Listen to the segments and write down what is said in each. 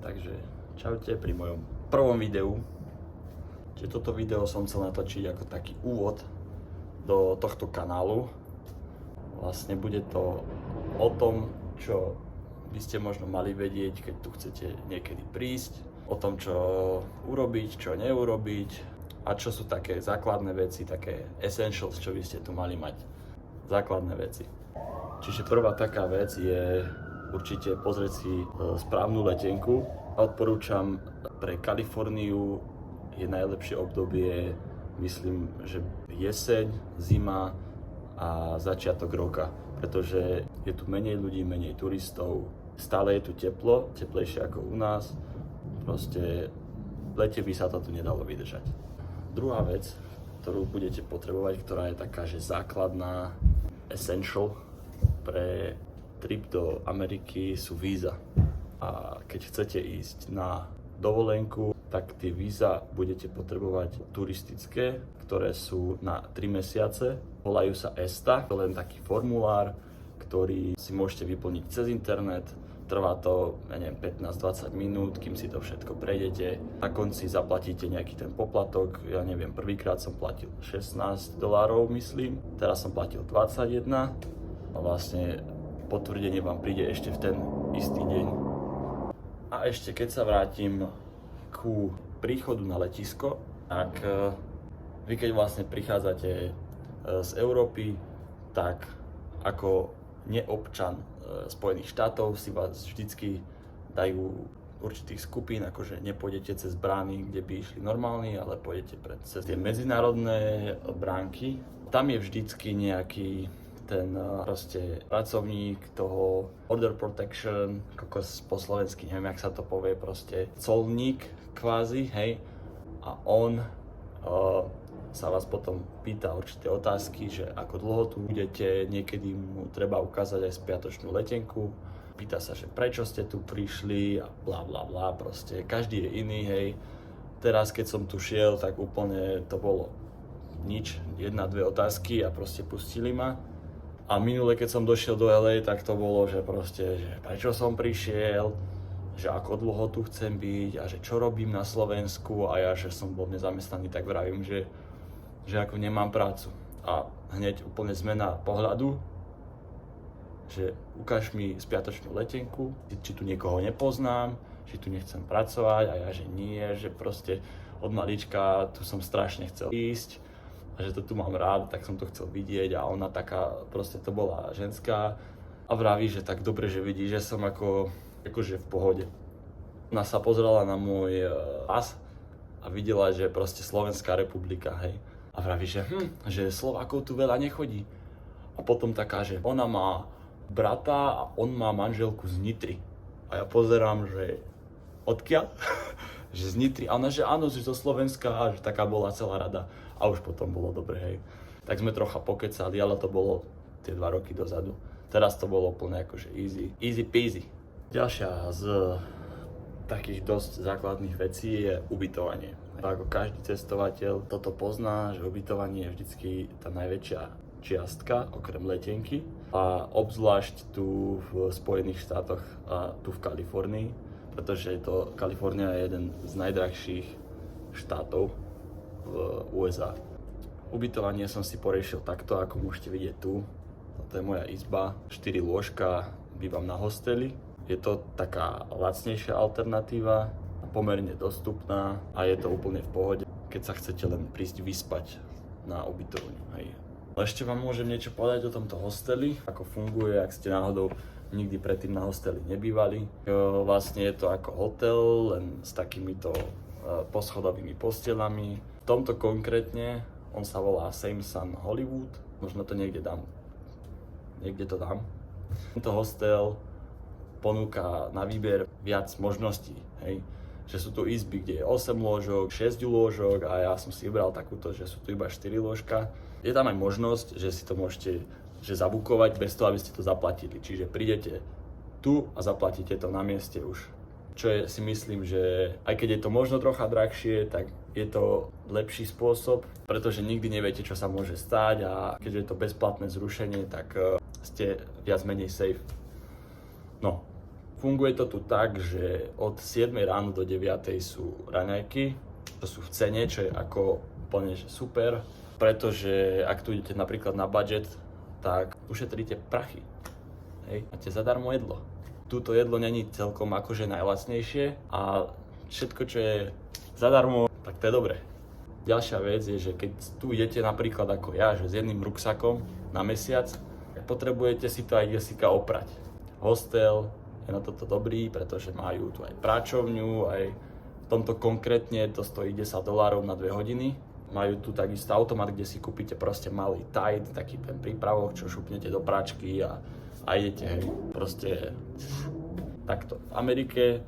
Takže čaute pri mojom prvom videu. Čiže toto video som chcel natočiť ako taký úvod do tohto kanálu. Vlastne bude to o tom, čo by ste možno mali vedieť, keď tu chcete niekedy prísť. O tom, čo urobiť, čo neurobiť a čo sú také základné veci, také essentials, čo by ste tu mali mať. Základné veci. Čiže prvá taká vec je určite pozrieť si správnu letenku. Odporúčam pre Kaliforniu je najlepšie obdobie, myslím, že jeseň, zima a začiatok roka, pretože je tu menej ľudí, menej turistov, stále je tu teplo, teplejšie ako u nás, proste v lete by sa to tu nedalo vydržať. Druhá vec, ktorú budete potrebovať, ktorá je taká, že základná, essential pre trip do Ameriky sú víza. A keď chcete ísť na dovolenku, tak tie víza budete potrebovať turistické, ktoré sú na 3 mesiace. Volajú sa ESTA, to je len taký formulár, ktorý si môžete vyplniť cez internet. Trvá to, 15-20 minút, kým si to všetko prejdete. Na konci zaplatíte nejaký ten poplatok, ja neviem, prvýkrát som platil $16, myslím, teraz som platil 21 a vlastne potvrdenie vám príde ešte v ten istý deň. A ešte keď sa vrátim ku príchodu na letisko, tak vy keď vlastne prichádzate z Európy, tak ako neobčan Spojených štátov si vás vždycky dajú určitých skupín, akože nepôjdete cez brány, kde by išli normálni, ale pôjdete cez tie medzinárodné bránky. Tam je vždycky nejaký ten proste pracovník toho Border Protection, kokos po slovensky, neviem, jak sa to povie, proste colník kvázi, hej, a on sa vás potom pýta určité otázky, že ako dlho tu budete, niekedy mu treba ukázať aj spiatočnú letenku, pýta sa, že prečo ste tu prišli a bla bla bla, proste každý je iný, hej. Teraz keď som tu šiel, tak úplne to bolo nič, 1-2 otázky a proste pustili ma. A minule, keď som došiel do LA, tak to bolo, že proste, že prečo som prišiel, že ako dlho tu chcem byť a že čo robím na Slovensku a ja, že som bol nezamestnaný, tak vravím, že ako nemám prácu. A hneď úplne zmena pohľadu, že ukáž mi spiatočnú letenku, či tu niekoho nepoznám, či tu nechcem pracovať a ja, že nie, že proste od malička tu som strašne chcel ísť. A že to tu mám rád, tak som to chcel vidieť a ona taká, proste to bola ženská a vraví, že tak dobre, že vidí, že som akože v pohode. Ona sa pozrela na môj pas a videla, že proste Slovenská republika, hej. A vraví, že Slovákov tu veľa nechodí. A potom taká, že ona má brata a on má manželku z Nitry. A ja pozerám, že odkiaľ? Že z Nitry. A ona, že áno, že zo Slovenska a že taká bola celá rada. A už potom bolo dobre, hej. Tak sme trocha pokecali, ale to bolo tie 2 roky dozadu. Teraz to bolo úplne akože easy peasy. Ďalšia z takých dosť základných vecí je ubytovanie. Ako každý cestovateľ toto pozná, že ubytovanie je vždycky tá najväčšia čiastka, okrem letenky. A obzvlášť tu v Spojených štátoch a tu v Kalifornii, pretože Kalifornia je jeden z najdrahších štátov v USA. Ubytovanie som si poriešil takto, ako môžete vidieť tu. Toto je moja izba, 4 lôžka, bývam na hosteli. Je to taká lacnejšia alternatíva, pomerne dostupná a je to úplne v pohode, keď sa chcete len prísť vyspať na ubytovňu. Hej. Ešte vám môžem niečo povedať o tomto hosteli, ako funguje, ak ste náhodou nikdy predtým na hosteli nebývali. Vlastne je to ako hotel, len s takýmito poschodovými postelami. V tomto konkrétne, on sa volá Same Sun Hollywood, možno to niekde dám. Tento hostel ponúka na výber viac možností, hej. Že sú tu izby, kde je 8 lôžok, 6 lôžok a ja som si vybral takúto, že sú tu iba 4 lôžka. Je tam aj možnosť, že si to môžete zabukovať bez toho, aby ste to zaplatili. Čiže prídete tu a zaplatíte to na mieste už. Čo je, si myslím, že aj keď je to možno trocha drahšie, tak je to lepší spôsob, pretože nikdy neviete, čo sa môže stať a keďže je to bezplatné zrušenie, tak ste viac menej safe. No, Funguje to tu tak, že od 7 ráno do 9 sú raňajky, to sú v cene, čo je ako úplne že super, pretože ak tu idete napríklad na budget, tak ušetríte prachy. Hej, máte zadarmo jedlo. Túto jedlo není celkom akože najlacnejšie a všetko, čo je zadarmo, tak to je dobré. Ďalšia vec je, že keď tu idete napríklad ako ja, že s jedným ruksakom na mesiac, potrebujete si to aj Jessica oprať. Hostel je na toto dobrý, pretože majú tu aj práčovňu, aj v tomto konkrétne to stojí $10 na 2 hodiny. Majú tu takisto automat, kde si kúpite proste malý Tide, taký ten prípravok, čo šupnete do práčky a idete, hej, proste takto. V Amerike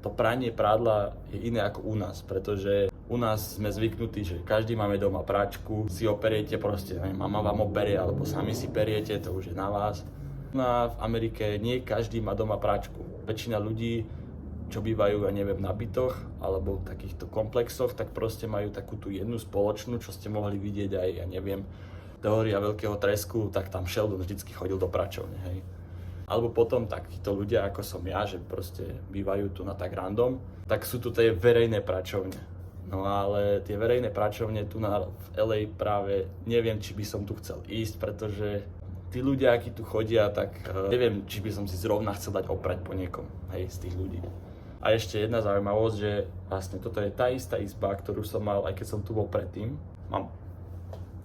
to pranie prádla je iné ako u nás, pretože u nás sme zvyknutí, že každý máme doma práčku, si operiete proste, mama vám operie, alebo sami si periete, to už je na vás. V Amerike nie každý má doma práčku. Väčšina ľudí, čo bývajú, ja neviem, na bytoch alebo v takýchto komplexoch, tak proste majú takú tú jednu spoločnú, čo ste mohli vidieť aj, ja neviem, Teória veľkého tresku, tak tam Sheldon vždycky chodil do pračovne, hej. Alebo potom takíto ľudia, ako som ja, že proste bývajú tu na tak random, tak sú tu tie verejné pračovne. No ale tie verejné pračovne tu v LA práve neviem, či by som tu chcel ísť, pretože tí ľudia, akí tu chodia, tak neviem, či by som si zrovna chcel dať oprať po niekom, hej, z tých ľudí. A ešte jedna zaujímavosť, že vlastne toto je tá istá izba, ktorú som mal, aj keď som tu bol predtým. Mám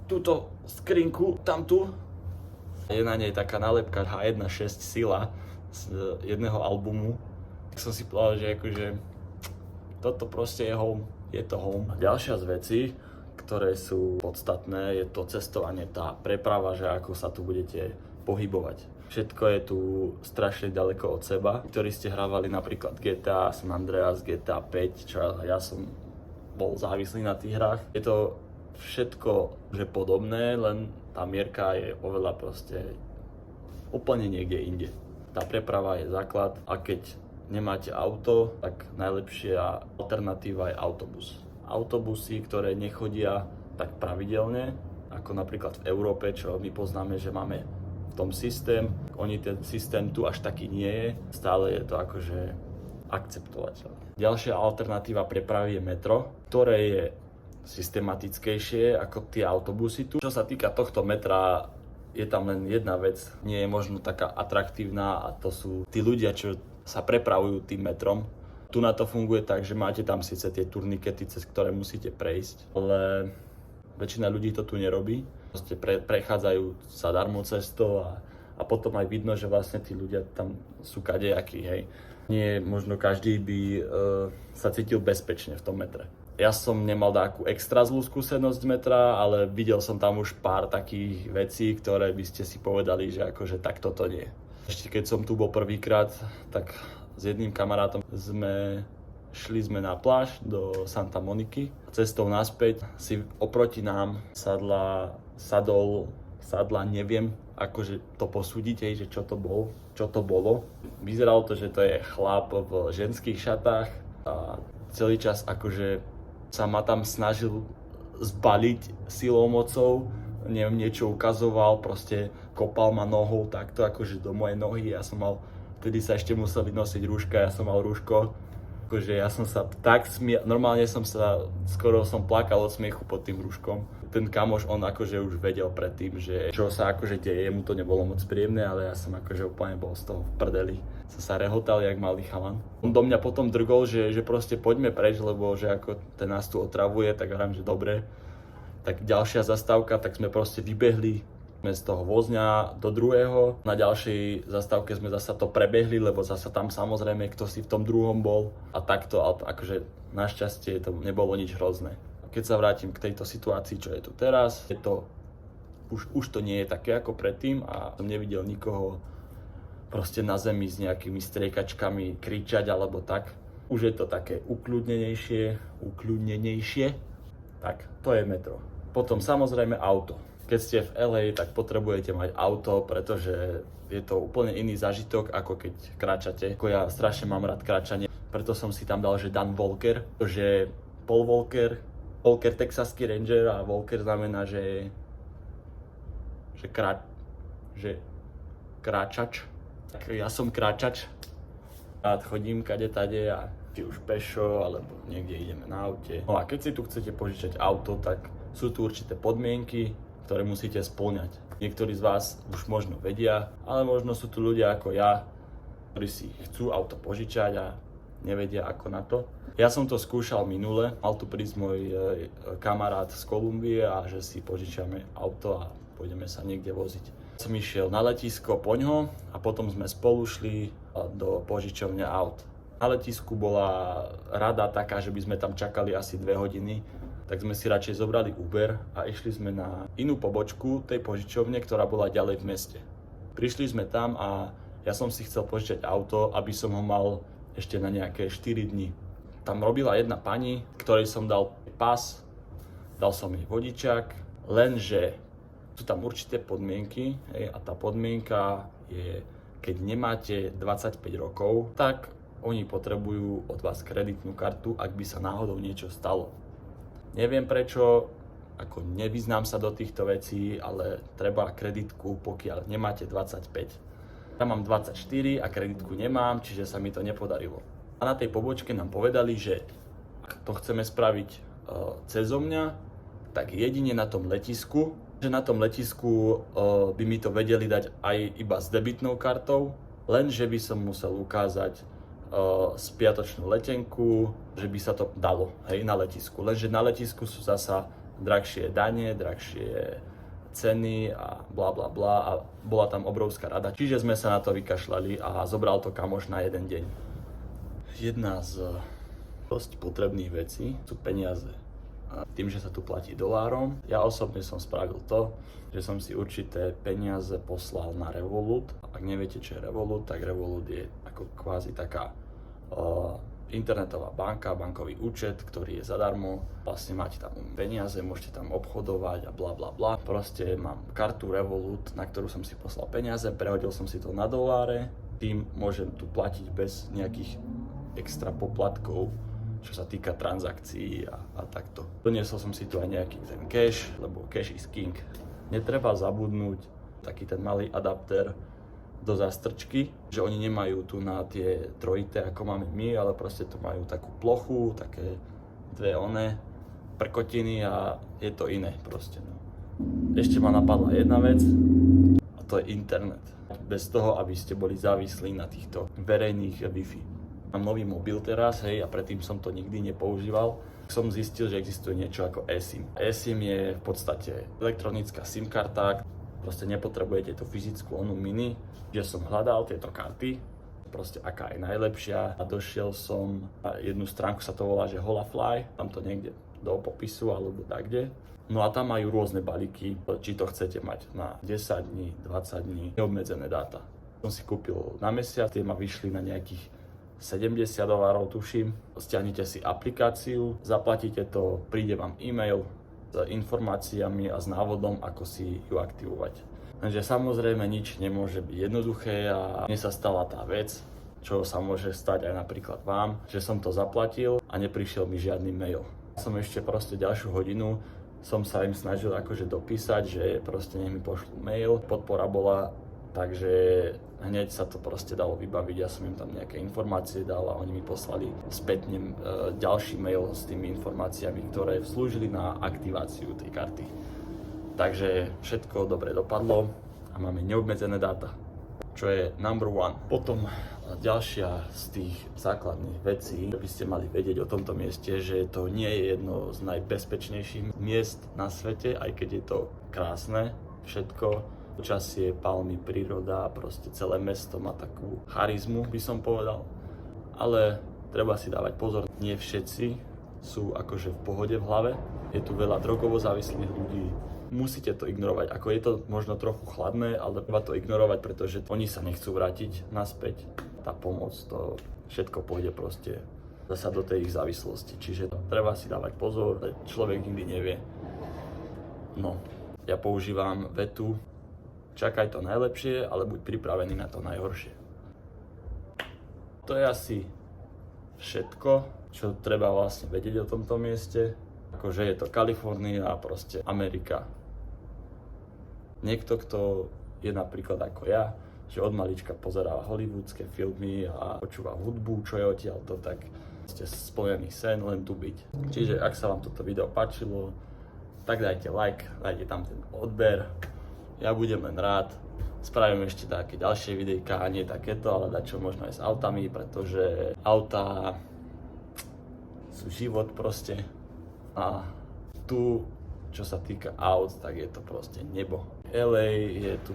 túto skrinku, tamtu. Je na nej taká nálepka H1.6 Sila z jedného albumu. Tak som si povedal, že akože toto proste je home, je to home. A ďalšia z vecí, ktoré sú podstatné, je to cestovanie, tá preprava, že ako sa tu budete pohybovať. Všetko je tu strašne ďaleko od seba. Ktorí ste hrávali napríklad GTA San Andreas, GTA 5, čo ja som bol závislý na tých hrách. Je to všetko, že podobné, len tá mierka je oveľa proste úplne niekde inde. Tá preprava je základ a keď nemáte auto, tak najlepšia alternatíva je autobus. Autobusy, ktoré nechodia tak pravidelne, ako napríklad v Európe, čo my poznáme, že máme v tom systém. Ten systém tu až taký nie je, stále je to akože akceptovateľné. Ďalšia alternatíva prepravy je metro, ktoré je systematickejšie ako tie autobusy tu. Čo sa týka tohto metra, je tam len jedna vec, nie je možno taká atraktívna a to sú tí ľudia, čo sa prepravujú tým metrom. Tu na to funguje tak, že máte tam síce tie turnikety, cez ktoré musíte prejsť, ale väčšina ľudí to tu nerobí. Proste prechádzajú zadarmo cestou a potom aj vidno, že vlastne tí ľudia tam sú kadejakí, hej. Nie možno každý by sa cítil bezpečne v tom metre. Ja som nemal takú extra zlú skúsenosť z metra, ale videl som tam už pár takých vecí, ktoré by ste si povedali, že akože tak toto nie. Ešte keď som tu bol prvýkrát, tak s jedným kamarátom šli sme na pláž do Santa Moniky. Cestou naspäť si oproti nám sadla, neviem, akože to posúdite, že čo to bolo. Vyzeralo to, že to je chlap v ženských šatách a celý čas akože sa ma tam snažil zbaliť silou mocou, neviem, niečo ukazoval, proste kopal ma nohou takto akože do mojej nohy, ja som mal, vtedy sa ešte museli nosiť rúška, ja som mal rúško, akože ja som sa tak normálne skoro som plakal od smiechu pod tým rúškom. Ten kamoš, on akože už vedel predtým, že čo sa akože deje, mu to nebolo moc príjemné, ale ja som akože úplne bol z toho v prdeli. Som sa rehotal jak malý chalan. On do mňa potom drgol, že proste poďme preč, lebo že ako ten nás tu otravuje, tak hovorím, že dobre. Tak ďalšia zastávka, tak sme proste vybehli z toho vozňa do druhého. Na ďalšej zastávke sme zasa to prebehli, lebo zasa tam samozrejme kto si v tom druhom bol. A takto, akože našťastie to nebolo nič hrozné. Keď sa vrátim k tejto situácii, čo je tu teraz, už to nie je také ako predtým a som nevidel nikoho proste na zemi s nejakými striekačkami kričať alebo tak. Už je to také ukľudnenejšie. Tak, to je metro. Potom samozrejme auto. Keď ste v LA, tak potrebujete mať auto, pretože je to úplne iný zážitok, ako keď kráčate. Ako ja strašne mám rád kráčanie, preto som si tam dal, že Dan Walker, že Paul Walker texaský ranger a Walker znamená, že kráčač. Tak ja som kráčač, Rád chodím kade tade a či už pešo, alebo niekde ideme na aute. No a keď si tu chcete požičať auto, tak sú tu určité podmienky, ktoré musíte spĺňať. Niektorí z vás už možno vedia, ale možno sú tu ľudia ako ja, ktorí si chcú auto požičať a nevedia ako na to. Ja som to skúšal minule, mal tu prísť môj kamarát z Kolumbie a že si požičiame auto a pôjdeme sa niekde voziť. Som išiel na letisko poňho a potom sme spolu šli do požičovne aut. Na letisku bola rada taká, že by sme tam čakali asi 2 hodiny, tak sme si radšej zobrali Uber a išli sme na inú pobočku tej požičovne, ktorá bola ďalej v meste. Prišli sme tam a ja som si chcel požičať auto, aby som ho mal ešte na nejaké 4 dni. Tam robila jedna pani, ktorej som dal pas, dal som jej vodičák, lenže sú tam určité podmienky, a tá podmienka je, keď nemáte 25 rokov, tak oni potrebujú od vás kreditnú kartu, ak by sa náhodou niečo stalo. Neviem prečo, ako nevyznám sa do týchto vecí, ale treba kreditku, pokiaľ nemáte 25. Ja mám 24 a kreditku nemám, čiže sa mi to nepodarilo. A na tej pobočke nám povedali, že ak to chceme spraviť cezo mňa, tak jedine na tom letisku, že na tom letisku by mi to vedeli dať aj iba s debitnou kartou, lenže by som musel ukázať spiatočnú letenku, že by sa to dalo, na letisku. Lenže na letisku sú zasa drahšie dane, drahšie ceny a bla bla bla a bola tam obrovská rada. Čiže sme sa na to vykašľali a zobral to kamoš na jeden deň. Jedna z dosť potrebných vecí sú peniaze. A tým, že sa tu platí dolárom, ja osobne som spravil to, že som si určité peniaze poslal na Revolut. Ak neviete, čo je Revolut, tak Revolut je ako kvázi taká internetová banka, bankový účet, ktorý je zadarmo. Vlastne máte tam peniaze, môžete tam obchodovať a bla bla bla. Proste mám kartu Revolut, na ktorú som si poslal peniaze, prehodil som si to na doláre, tým môžem tu platiť bez nejakých extra poplatkov, čo sa týka transakcií a takto. Doniesol som si tu aj nejaký ten cash, lebo cash is king. Netreba zabudnúť taký ten malý adapter do zástrčky, že oni nemajú tu na tie trojité, ako máme my, ale proste tu majú takú plochu, také dve prkotiny a je to iné proste. No. Ešte ma napadla jedna vec a to je internet. Bez toho, aby ste boli závislí na týchto verejných Wi-Fi. Mám nový mobil teraz, a predtým som to nikdy nepoužíval. Som zistil, že existuje niečo ako eSIM. eSIM je v podstate elektronická SIM karta, proste nepotrebujete tú fyzickú mini, že som hľadal tieto karty, proste aká je najlepšia a došiel som na jednu stránku, sa to volá, že Holafly, tam to niekde do popisu alebo takde. No a tam majú rôzne balíky, či to chcete mať na 10 dní, 20 dní, neobmedzené dáta. Som si kúpil na mesiac, tie ma vyšli na nejakých $70 tuším. Stiahnete si aplikáciu, zaplatíte to, príde vám e-mail s informáciami a s návodom, ako si ju aktivovať. Takže samozrejme nič nemôže byť jednoduché a mne sa stala tá vec, čo sa môže stať aj napríklad vám, že som to zaplatil a neprišiel mi žiadny mail. Som ešte proste ďalšiu hodinu som sa im snažil akože dopísať, že proste nech mi pošlú mail, podpora bola, takže hneď sa to proste dalo vybaviť, ja som im tam nejaké informácie dal a oni mi poslali spätne ďalší mail s tými informáciami, ktoré slúžili na aktiváciu tej karty. Takže všetko dobre dopadlo a máme neobmedzené dáta, čo je number one. Potom ďalšia z tých základných vecí, že by ste mali vedieť o tomto mieste, že to nie je jedno z najbezpečnejších miest na svete, aj keď je to krásne všetko. Počasie, palmy, príroda, proste celé mesto má takú charizmu, by som povedal. Ale treba si dávať pozor, nie všetci sú akože v pohode v hlave. Je tu veľa drogovo závislých ľudí. Musíte to ignorovať. Ako je to možno trochu chladné, ale treba to ignorovať, pretože oni sa nechcú vrátiť naspäť. Tá pomoc, to všetko pôjde proste zasa do tej ich závislosti. Čiže treba si dávať pozor, človek nikdy nevie. No, ja používam vetu: čakaj to najlepšie, ale buď pripravený na to najhoršie. To je asi všetko, čo treba vlastne vedieť o tomto mieste. Akože je to Kalifornia a proste Amerika. Niekto, kto je napríklad ako ja, že od malička pozerá hollywoodske filmy a počúva hudbu, čo je odtiaľto, tak ste splnený sen len tu byť. Čiže ak sa vám toto video páčilo, tak dajte like, dajte tam ten odber, ja budem len rád. Spravím ešte také ďalšie videjka, a nie takéto, ale dačo možno aj s autami, pretože autá sú život proste. A tu, čo sa týka aut, tak je to proste nebo. LA je tu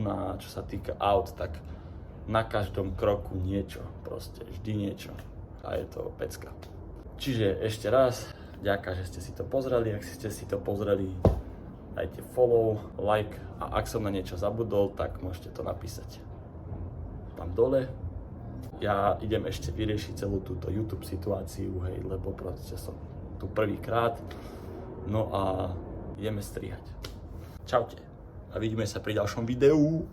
na čo sa týka aut, tak na každom kroku niečo, proste vždy niečo. A je to pecka. Čiže ešte raz, ďakujem, že ste si to pozreli. Ak ste si to pozreli, dajte follow, like a ak som na niečo zabudol, tak môžete to napísať tam dole. Ja idem ešte vyriešiť celú túto YouTube situáciu, hej, lebo proste som tu prvýkrát. No a ideme strihať. Čaute a vidíme sa pri ďalšom videu.